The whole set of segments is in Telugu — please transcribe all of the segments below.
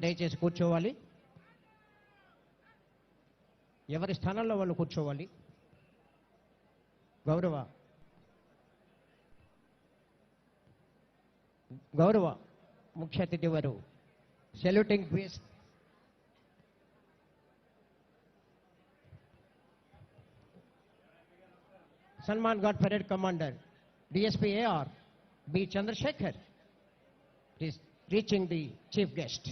దయచేసి కూర్చోవాలి. ఎవరి స్థానంలో వాళ్ళు కూర్చోవాలి. గౌరవ ముఖ్య అతిథి వారు saluting please. Samman guard parade commander DSP AR B. Chandrasekhar is reaching the chief guest.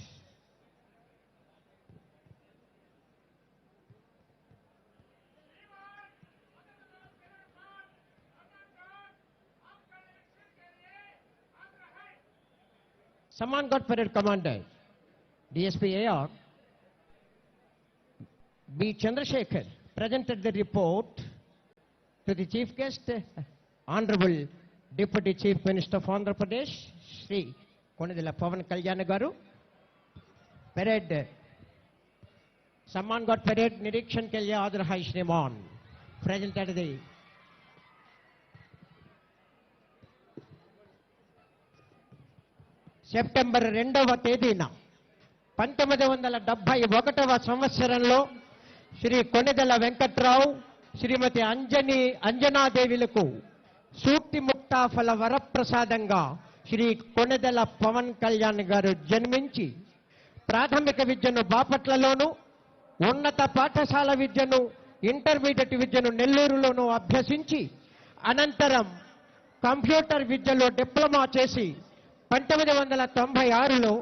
Samman Guard Parade Commander DSP AR B. Chandrasekhar presented the report to the chief guest, Honorable Deputy Chief Minister of Andhra Pradesh, Shri Konidala Pavan Kalyan Garu. Parade Samman Guard Parade Nirikshan ke liye Adar Hai Shriman presented the September 2వ తేదీన 1971వ సంవత్సరంలో శ్రీ కొనిదెల వెంకట్రావు, శ్రీమతి అంజనాదేవిలకు సూక్తి ముక్తాఫల వరప్రసాదంగా శ్రీ కొనిదెల పవన్ కళ్యాణ్ గారు జన్మించి ప్రాథమిక విద్యను బాపట్లలోను, ఉన్నత పాఠశాల విద్యను ఇంటర్మీడియట్ విద్యను నెల్లూరులోనూ అభ్యసించి అనంతరం కంప్యూటర్ విద్యలో డిప్లొమా చేసి 1996లో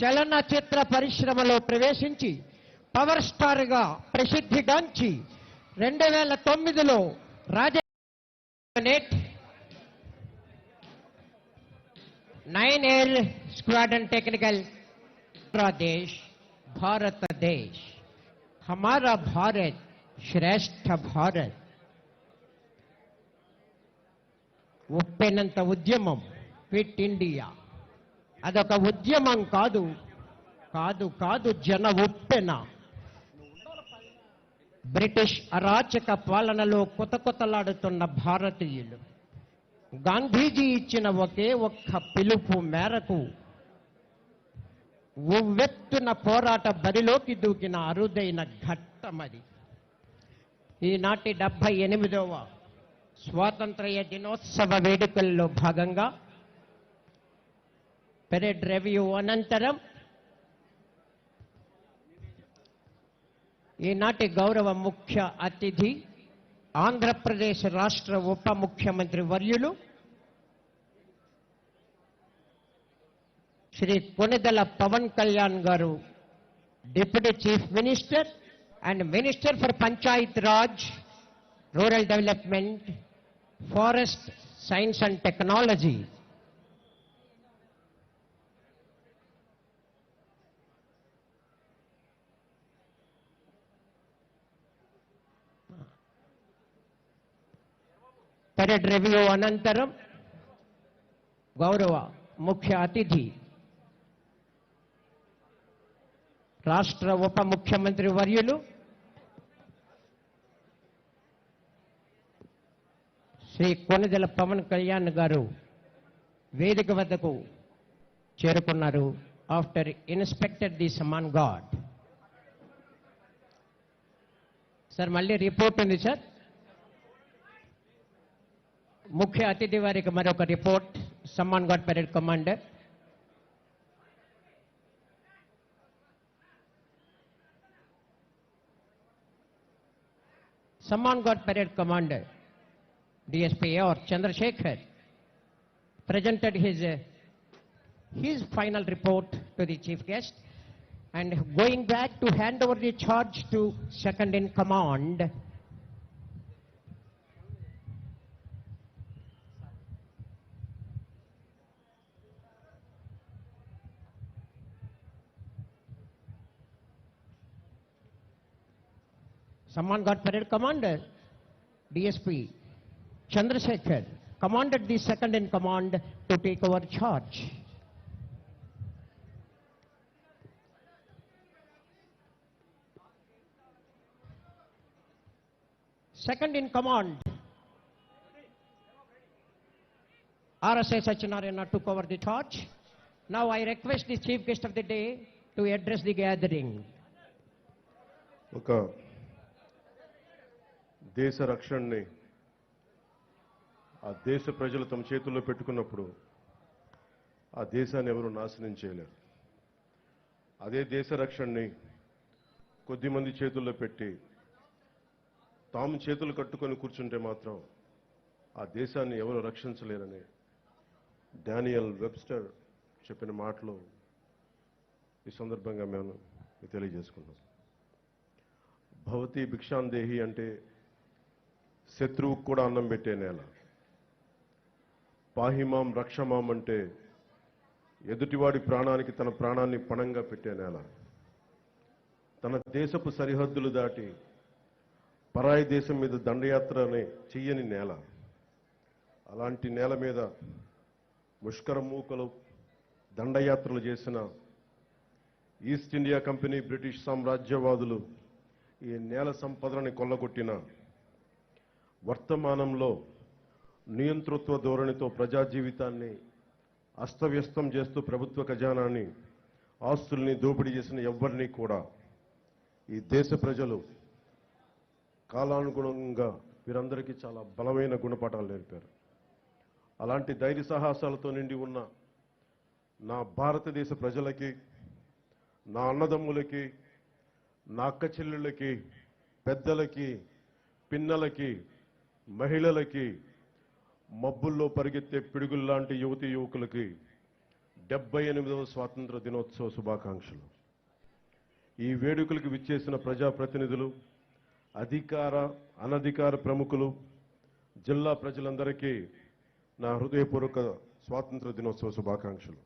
చలనచిత్ర పరిశ్రమలో ప్రవేశించి పవర్ స్టార్గా ప్రసిద్ధిగాంచి 2009లో రాజా 9 एयर स्क्वाड्रन टेक्निकल प्रदेश भारत देश हमारा भारत श्रेष्ठ भारत ఉప్పెనంత ఉద్యమం ఫిట్ ఇండియా అదొక ఉద్యమం కాదు కాదు కాదు జన ఉప్పెన. బ్రిటిష్ అరాచక పాలనలో కొతకొతలాడుతున్న భారతీయులు గాంధీజీ ఇచ్చిన ఒకే ఒక్క పిలుపు మేరకు ఉవ్వెత్తున పోరాట బరిలోకి దూకిన అరుదైన ఘట్టమది. ఈనాటి 78వ స్వాతంత్ర్య దినోత్సవ వేడుకల్లో భాగంగా పెరేడ్ రివ్యూ అనంతరం ఈనాటి గౌరవ ముఖ్య అతిథి ఆంధ్రప్రదేశ్ రాష్ట్ర ఉప ముఖ్యమంత్రి వర్యులు శ్రీ కొనిదెల పవన్ కళ్యాణ్ గారు, deputy chief minister and minister for Panchayat Raj, rural development, forest science and technology, parade review అనంతరం గౌరవ ముఖ్య అతిథి రాష్ట్ర ఉప ముఖ్యమంత్రి వర్యులు శ్రీ కొనిదెల పవన్ కళ్యాణ్ గారు వేదిక వద్దకు చేరుకున్నారు. After inspected the Samman guard. Sir మళ్ళీ రిపోర్ట్ ఉంది సార్. ముఖ్య అతిథి వారికి మరొక report. Samman guard parade commander Samman Guard Parade Commander DSP AR Chandrasekhar presented his final report to the chief guest and going back to hand over the charge to second in command Samman Guard Parade Commander DSP Chandrasekhar commanded the second in command to take over charge. Second in command RSI Satyanarayana took over the charge. Now I request the chief guest of the day, to address the gathering. ఒక దేశ రక్షణని ఆ దేశ ప్రజలు తమ చేతుల్లో పెట్టుకున్నప్పుడు ఆ దేశాన్ని ఎవరు నాశనం చేయలేరు. అదే దేశ రక్షణని కొద్దిమంది చేతుల్లో పెట్టి తాము చేతులు కట్టుకొని కూర్చుంటే మాత్రం ఆ దేశాన్ని ఎవరు రక్షించలేరని డానియల్ వెబ్స్టర్ చెప్పిన మాటలు ఈ సందర్భంగా మేము తెలియజేసుకున్నాం. భవతి భిక్షాందేహి అంటే శత్రువుకు కూడా అన్నం పెట్టే నేల. పాహిమాం రక్షమాం అంటే ఎదుటివాడి ప్రాణానికి తన ప్రాణాన్ని పణంగా పెట్టే నేల. తన దేశపు సరిహద్దులు దాటి పరాయి దేశం మీద దండయాత్రని చెయ్యని నేల. అలాంటి నేల మీద ముష్కర మూకలు దండయాత్రలు చేసిన ఈస్ట్ ఇండియా కంపెనీ బ్రిటిష్ సామ్రాజ్యవాదులు ఈ నేల సంపదలని కొల్లగొట్టిన వర్తమానంలో నియంతృత్వ ధోరణితో ప్రజా జీవితాన్ని అస్తవ్యస్తం చేస్తూ ప్రభుత్వ ఖజానాన్ని ఆస్తుల్ని దోపిడీ చేసిన ఎవ్వరినీ కూడా ఈ దేశ ప్రజలు కాలానుగుణంగా వీరందరికీ చాలా బలమైన గుణపాఠాలు నేర్పారు. అలాంటి ధైర్య సాహసాలతో నిండి ఉన్న నా భారతదేశ ప్రజలకి, నా అన్నదమ్ములకి, నా అక్క చెల్లెళ్ళకి, పెద్దలకి, పిన్నలకి, మహిళలకి, మబ్బుల్లో పరిగెత్తే పిడుగుల్లాంటి యువతీ యువకులకి 78వ స్వాతంత్ర దినోత్సవ శుభాకాంక్షలు. ఈ వేడుకలకు విచ్చేసిన ప్రజాప్రతినిధులు, అధికార అనధికార ప్రముఖులు, జిల్లా ప్రజలందరికీ నా హృదయపూర్వక స్వాతంత్ర దినోత్సవ శుభాకాంక్షలు.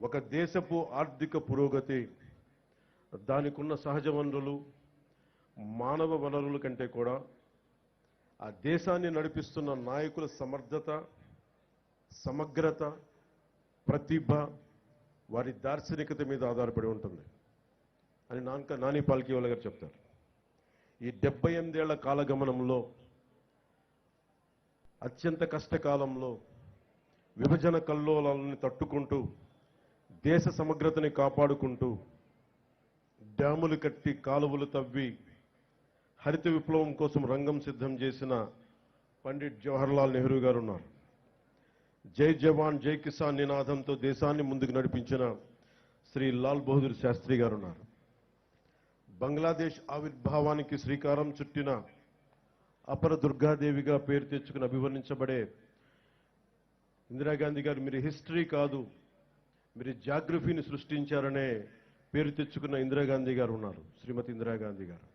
ఒక దేశపు ఆర్థిక పురోగతి దానికున్న సహజ వనరులు, మానవ వనరుల కంటే కూడా ఆ దేశాన్ని నడిపిస్తున్న నాయకుల సమర్థత, సమగ్రత, ప్రతిభ, వారి దార్శనికత మీద ఆధారపడి ఉంటుంది అని నాని పాల్కీవాల గారు చెప్తారు. ఈ 78 ఏళ్ల కాలగమనంలో, అత్యంత కష్టకాలంలో విభజన కల్లోలాలను తట్టుకుంటూ దేశ సమగ్రతని కాపాడుకుంటూ డ్యాములు కట్టి కాలువలు తవ్వి హరిత విప్లవం కోసం రంగం సిద్ధం చేసిన పండిట్ జవహర్లాల్ నెహ్రూ గారు ఉన్నారు. జై జవాన్ జై కిసాన్ నినాదంతో దేశాన్ని ముందుకు నడిపించిన శ్రీ లాల్ బహదూర్ శాస్త్రి గారు ఉన్నారు. బంగ్లాదేశ్ ఆవిర్భావానికి శ్రీకారం చుట్టిన అపర దుర్గాదేవిగా పేరు తెచ్చుకుని అభివర్ణించబడే ఇందిరాగాంధీ గారు మీరు హిస్టరీ కాదు, మీరు జాగ్రఫీని సృష్టించారనే పేరు తెచ్చుకున్న ఇందిరాగాంధీ గారు ఉన్నారు. శ్రీమతి ఇందిరాగాంధీ గారు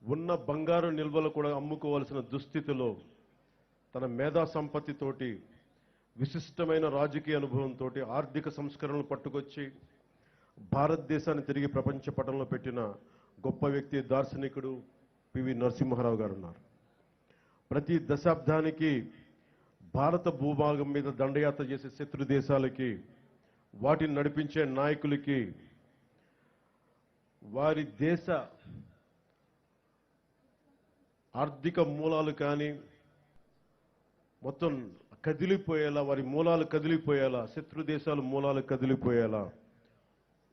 ఉన్న బంగారు నిల్వలు కూడా అమ్ముకోవాల్సిన దుస్థితిలో తన మేధా సంపత్తితోటి, విశిష్టమైన రాజకీయ అనుభవంతో ఆర్థిక సంస్కరణలు పట్టుకొచ్చి భారతదేశాన్ని తిరిగి ప్రపంచ పటంలో పెట్టిన గొప్ప వ్యక్తి, దార్శనికుడు పివి నరసింహారావు గారు ఉన్నారు. ప్రతి దశాబ్దానికి భారత భూభాగం మీద దండయాత్ర చేసే శత్రు దేశాలకి, వాటిని నడిపించే నాయకులకి వారి దేశ ఆర్థిక మూలాలు కానీ మొత్తం కదిలిపోయేలా, వారి మూలాలు కదిలిపోయేలా, శత్రు దేశాల మూలాలు కదిలిపోయేలా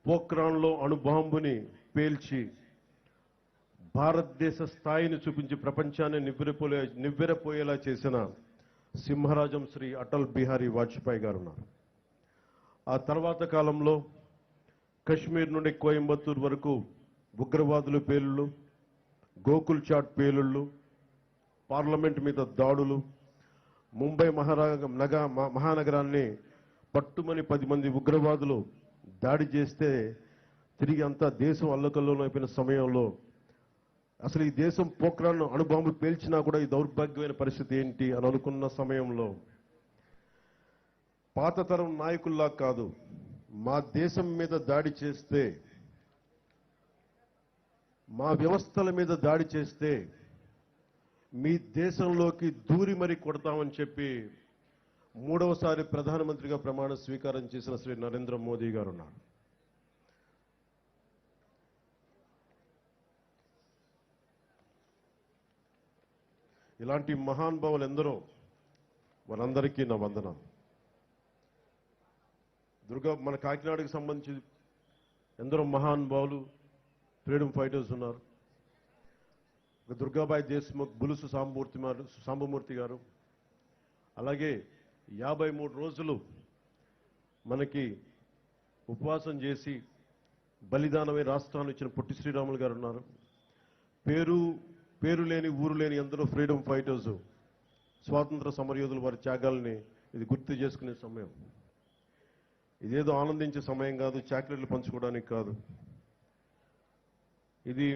పోఖ్రాన్లో అణుబాంబుని పేల్చి భారతదేశ స్థాయిని చూపించి ప్రపంచాన్ని నివ్వెరపోయేలా చేసిన సింహరాజం శ్రీ అటల్ బిహారీ వాజ్పేయి గారు ఉన్నారు. ఆ తర్వాత కాలంలో కశ్మీర్ నుండి కోయంబత్తూర్ వరకు ఉగ్రవాదుల పేలుళ్ళు, గోకుల్ చాట్ పేలుళ్ళు, పార్లమెంట్ మీద దాడులు, ముంబై మహానగరాన్ని పట్టుమని 10 మంది ఉగ్రవాదులు దాడి చేస్తే తిరిగి అంతా దేశం అల్లకల్లోలం అయిపోయిన సమయంలో అసలు ఈ దేశం పోఖ్రాన్ను అణుబాంబు పేల్చినా కూడా ఈ దౌర్భాగ్యమైన పరిస్థితి ఏంటి అని అనుకున్న సమయంలో పాత తరం నాయకుల్లా కాదు, మా దేశం మీద దాడి చేస్తే, మా వ్యవస్థల మీద దాడి చేస్తే మీ దేశంలోకి దూరి మరీ కొడతామని చెప్పి 3వసారి ప్రధానమంత్రిగా ప్రమాణ స్వీకారం చేసిన శ్రీ నరేంద్ర మోదీ గారు ఉన్నారు. ఇలాంటి మహానుభావులు ఎందరో, వారందరికీ నా వందనం. మన కాకినాడకి సంబంధించి ఎందరో మహానుభావులు ఫ్రీడమ్ ఫైటర్స్ ఉన్నారు. దుర్గాబాయి దేశ్ముఖ్, బులుసు సాంబమూర్తి గారు, అలాగే 53 రోజులు మనకి ఉపవాసం చేసి బలిదానమై రాష్ట్రాన్ని ఇచ్చిన పొట్టి శ్రీరాములు గారు ఉన్నారు. పేరు లేని ఊరు లేని ఎందరో ఫ్రీడమ్ ఫైటర్స్, స్వాతంత్ర సమరయోధులు వారి త్యాగాల్ని ఇది గుర్తు చేసుకునే సమయం. ఇదేదో ఆనందించే సమయం కాదు, చాక్లెట్లు పంచుకోవడానికి కాదు. ఇది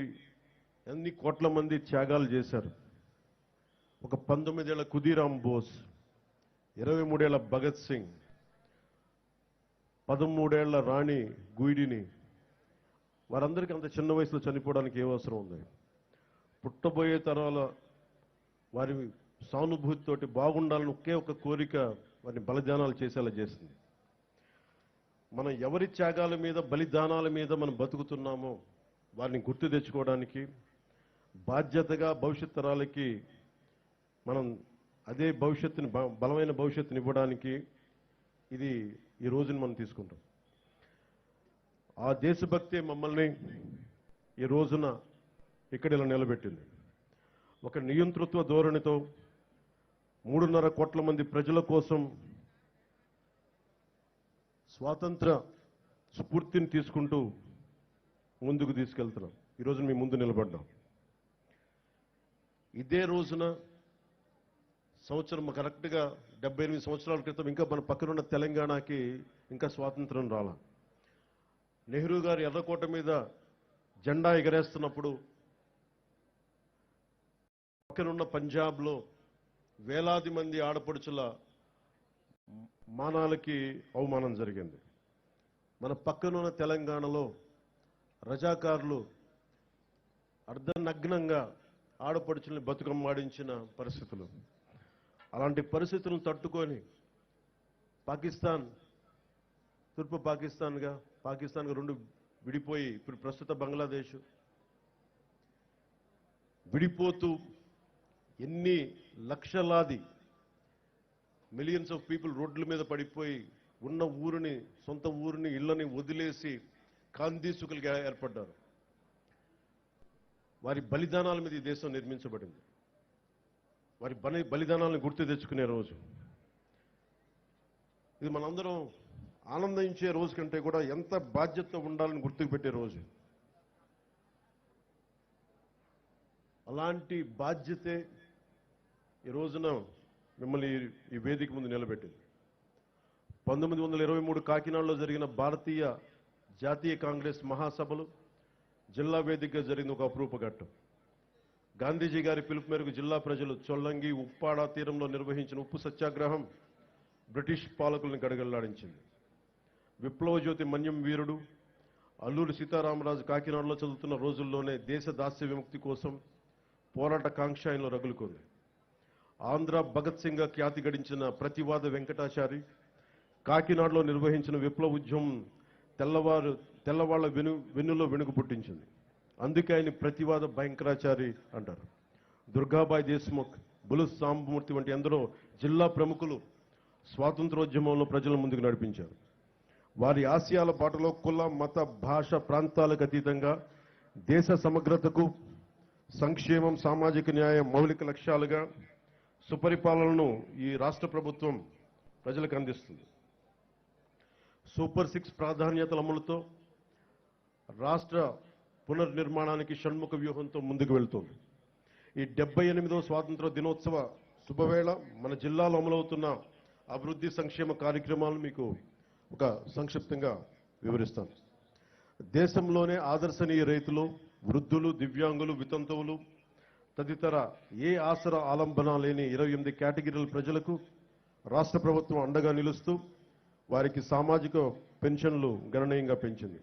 ఎన్ని కోట్ల మంది త్యాగాలు చేశారు. ఒక 19 ఏళ్ల ఖుదీరామ్ బోస్, 23 ఏళ్ల భగత్ సింగ్, 13 ఏళ్ల రాణి గుయిడిని, వారందరికీ అంత చిన్న వయసులో చనిపోవడానికి ఏ అవసరం ఉంది? పుట్టబోయే తరాల వారి సానుభూతితోటి బాగుండాలని ఒకే ఒక కోరిక వారిని బలిదానాలు చేసేలా చేసింది. మనం ఎవరి త్యాగాల మీద, బలిదానాల మీద మనం బతుకుతున్నామో వారిని గుర్తు తెచ్చుకోవడానికి, బాధ్యతగా భవిష్యత్ తరాలకి మనం అదే భవిష్యత్తుని, బలమైన భవిష్యత్తుని ఇవ్వడానికి ఇది ఈ రోజుని మనం తీసుకుంటాం. ఆ దేశభక్తి మమ్మల్ని ఈ రోజున ఇక్కడ ఇలా నిలబెట్టింది. ఒక నియంతృత్వ ధోరణితో 3.5 కోట్ల మంది ప్రజల కోసం స్వాతంత్ర స్ఫూర్తిని తీసుకుంటూ ముందుకు తీసుకెళ్తున్నాం. ఈరోజు మీ ముందు నిలబడ్డాం. ఇదే రోజున సంవత్సరం కరెక్ట్గా 78 సంవత్సరాల క్రితం ఇంకా మన పక్కనున్న తెలంగాణకి ఇంకా స్వాతంత్రం రాల. నెహ్రూ గారు ఎర్రకోట మీద జెండా ఎగరేస్తున్నప్పుడు పక్కనున్న పంజాబ్లో వేలాది మంది ఆడపడుచుల మానాలకి అవమానం జరిగింది. మన పక్కనున్న తెలంగాణలో రజాకారులు అర్ధనగ్నంగా ఆడపడుచుల్ని బతుకమ్మాడించిన పరిస్థితులు. అలాంటి పరిస్థితులను తట్టుకొని పాకిస్తాన్, తూర్పు పాకిస్తాన్గా 2 విడిపోయి ఇప్పుడు ప్రస్తుత బంగ్లాదేశ్ విడిపోతూ ఎన్ని లక్షలాది మిలియన్స్ ఆఫ్ పీపుల్ రోడ్ల మీద పడిపోయి ఉన్న ఊరిని, సొంత ఊరిని, ఇళ్లని వదిలేసి కాందీసుకులుగా ఏర్పడ్డారు. వారి బలిదానాల మీద ఈ దేశం నిర్మించబడింది. వారి బలిదానాలను గుర్తు తెచ్చుకునే రోజు ఇది. మనందరం ఆనందించే రోజు కంటే కూడా ఎంత బాధ్యత ఉండాలని గుర్తుకు పెట్టే రోజు. అలాంటి బాధ్యతే ఈ రోజున మిమ్మల్ని ఈ వేదిక ముందు నిలబెట్టింది. 1923 కాకినాడలో జరిగిన భారతీయ జాతీయ కాంగ్రెస్ మహాసభలు జిల్లా వేదికగా జరిగిన ఒక అపురూప ఘట్టం. గాంధీజీ గారి పిలుపు మేరకు జిల్లా ప్రజలు చొల్లంగి, ఉప్పాడ తీరంలో నిర్వహించిన ఉప్పు సత్యాగ్రహం బ్రిటిష్ పాలకులను గడగడలాడించింది. విప్లవ జ్యోతి మన్యం వీరుడు అల్లూరి సీతారామరాజు కాకినాడలో చదువుతున్న రోజుల్లోనే దేశ దాస్య విముక్తి కోసం పోరాట కాంక్ష ఆయనలో రగులుకుంది. ఆంధ్ర భగత్ సింగ్ ఖ్యాతి గడించిన ప్రతివాద వెంకటాచారి కాకినాడలో నిర్వహించిన విప్లవ ఉద్యమం తెల్లవాళ్ల వెన్నులో వెనుక పుట్టించింది. అందుకే ఆయన ప్రతివాద భయంకరాచారి అంటారు. దుర్గాబాయి దేశ్ముఖ్, బులుసు సాంబమూర్తి వంటి ఎందరో జిల్లా ప్రముఖులు స్వాతంత్రోద్యమంలో ప్రజల ముందుకు నడిపించారు. వారి ఆశయాల బాటలో కుల, మత, భాష, ప్రాంతాలకు అతీతంగా దేశ సమగ్రతకు, సంక్షేమం, సామాజిక న్యాయం మౌలిక లక్ష్యాలుగా సుపరిపాలనను ఈ రాష్ట్ర ప్రభుత్వం ప్రజలకు అందిస్తుంది. సూపర్ 6 ప్రాధాన్యతల అమలుతో రాష్ట్ర పునర్నిర్మాణానికి షణ్ముఖ వ్యూహంతో ముందుకు వెళ్తోంది. ఈ 78వ స్వాతంత్ర దినోత్సవ శుభవేళ మన జిల్లాలో అమలవుతున్న అభివృద్ధి సంక్షేమ కార్యక్రమాలను మీకు ఒక సంక్షిప్తంగా వివరిస్తాను. దేశంలోనే ఆదర్శనీయ రైతులు, వృద్ధులు, దివ్యాంగులు, వితంతువులు తదితర ఏ ఆసరా ఆలంబన లేని 28 కేటగిరీల ప్రజలకు రాష్ట్ర ప్రభుత్వం అండగా నిలుస్తూ వారికి సామాజిక పెన్షన్లు గణనీయంగా పెంచింది.